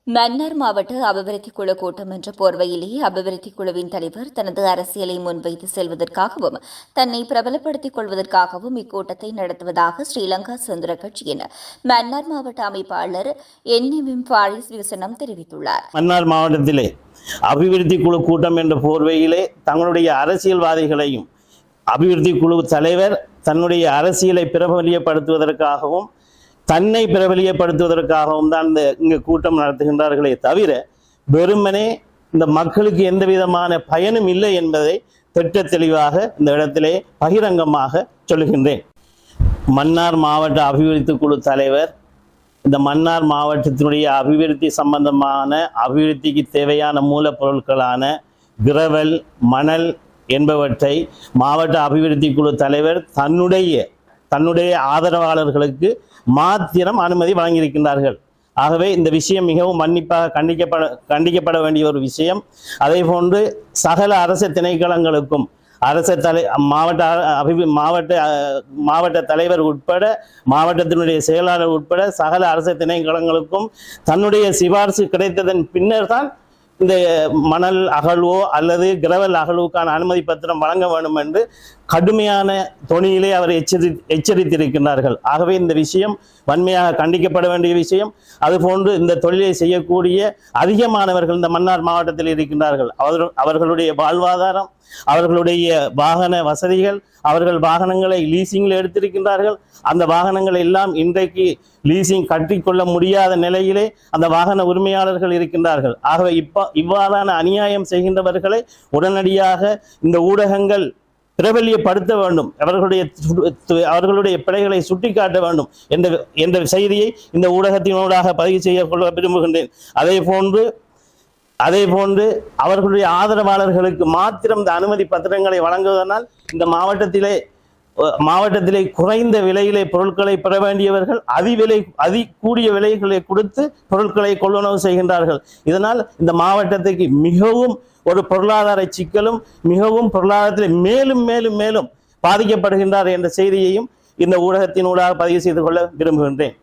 மன்னார் மாவட்ட அபிவிருத்தி குழு கூட்டம் என்ற போர்வையிலேயே அபிவிருத்தி குழுவின் தலைவர் தனது அரசியலை முன்வைத்து செல்வதற்காகவும் தன்னை பிரபலப்படுத்திக் கொள்வதற்காகவும் இக்கூட்டத்தை நடத்துவதாக ஸ்ரீலங்கா சுதந்திர கட்சியின் மன்னார் மாவட்ட அமைப்பாளர் என்எம் பாரிஸ் விசனம் தெரிவித்துள்ளார். மன்னார் மாவட்டத்திலே அபிவிருத்தி குழு கூட்டம் என்ற போர்வையிலே தங்களுடைய அரசியல்வாதிகளையும் அபிவிருத்தி குழு தலைவர் தன்னுடைய அரசியலை பிரபலியப்படுத்துவதற்காகவும் தன்னை பிரபலியப்படுத்துவதற்காகவும் தான் இங்கு கூட்டம் நடத்துகின்றார்களே தவிர வெறுமனே இந்த மக்களுக்கு எந்த விதமான பயனும் இல்லை என்பதை திட்ட தெளிவாக இந்த இடத்திலே பகிரங்கமாக சொல்லுகின்றேன். மன்னார் மாவட்ட அபிவிருத்தி குழு தலைவர் இந்த மன்னார் மாவட்டத்தினுடைய அபிவிருத்தி சம்பந்தமான அபிவிருத்திக்கு தேவையான மூலப்பொருட்களான கிரவல், மணல் என்பவற்றை மாவட்ட அபிவிருத்தி குழு தலைவர் தன்னுடைய ஆதரவாளர்களுக்கு மாத்திரம் அனுமதி வழங்கியிருக்கின்றார்கள். ஆகவே இந்த விஷயம் மிகவும் மன்னிப்பாக கண்டிக்கப்பட வேண்டிய ஒரு விஷயம். அதே போன்று சகல அரசு திணைக்களங்களுக்கும் மாவட்ட தலைவர் உட்பட மாவட்டத்தினுடைய செயலாளர் உட்பட சகல அரசு திணைக்களங்களுக்கும் தன்னுடைய சிபாரிசு கிடைத்ததன் பின்னர் தான் இந்த மணல் அகழ்வோ அல்லது கிரவல் அகழ்வுக்கான அனுமதி பத்திரம் வழங்க வேண்டும் என்று கடுமையான தொனியிலே அவர் எச்சரித்திருக்கின்றார்கள். ஆகவே இந்த விஷயம் வன்மையாக கண்டிக்கப்பட வேண்டிய விஷயம். அதுபோன்று இந்த தொழிலை செய்யக்கூடிய அதிகமானவர்கள் இந்த மன்னார் மாவட்டத்தில் இருக்கின்றார்கள். அவர்களுடைய வாழ்வாதாரம், அவர்களுடைய வாகன வசதிகள், அவர்கள் வாகனங்களை லீசிங்கில் எடுத்திருக்கின்றார்கள். அந்த வாகனங்கள் எல்லாம் இன்றைக்கு லீசிங் கட்டிக்கொள்ள முடியாத நிலையிலே அந்த வாகன உரிமையாளர்கள் இருக்கின்றார்கள். ஆகவே இவ்வாறான அநியாயம் செய்கின்றவர்களை உடனடியாக இந்த ஊடகங்கள் பிரபல்யப்படுத்த வேண்டும், அவர்களுடைய பிழைகளை சுட்டிக்காட்ட வேண்டும் என்ற செய்தியை இந்த ஊடகத்தினூடாக பதிவு செய்ய கொள்ள விரும்புகின்றேன். அதே போன்று அவர்களுடைய ஆதரவாளர்களுக்கு மாத்திரம் இந்த அனுமதி பத்திரங்களை வழங்குவதனால் இந்த மாவட்டத்திலே குறைந்த விலையிலே பொருட்களை பெற வேண்டியவர்கள் கூடிய விலைகளை கொடுத்து பொருட்களை கொள்வனவு செய்கின்றார்கள். இதனால் இந்த மாவட்டத்துக்கு மிகவும் ஒரு பொருளாதார சிக்கலும் மிகவும் பொருளாதாரத்தில் மேலும் மேலும் மேலும் பாதிக்கப்படுகின்றார் என்ற செய்தியையும் இந்த ஊடகத்தினூடாக பதிவு செய்து கொள்ள விரும்புகின்றேன்.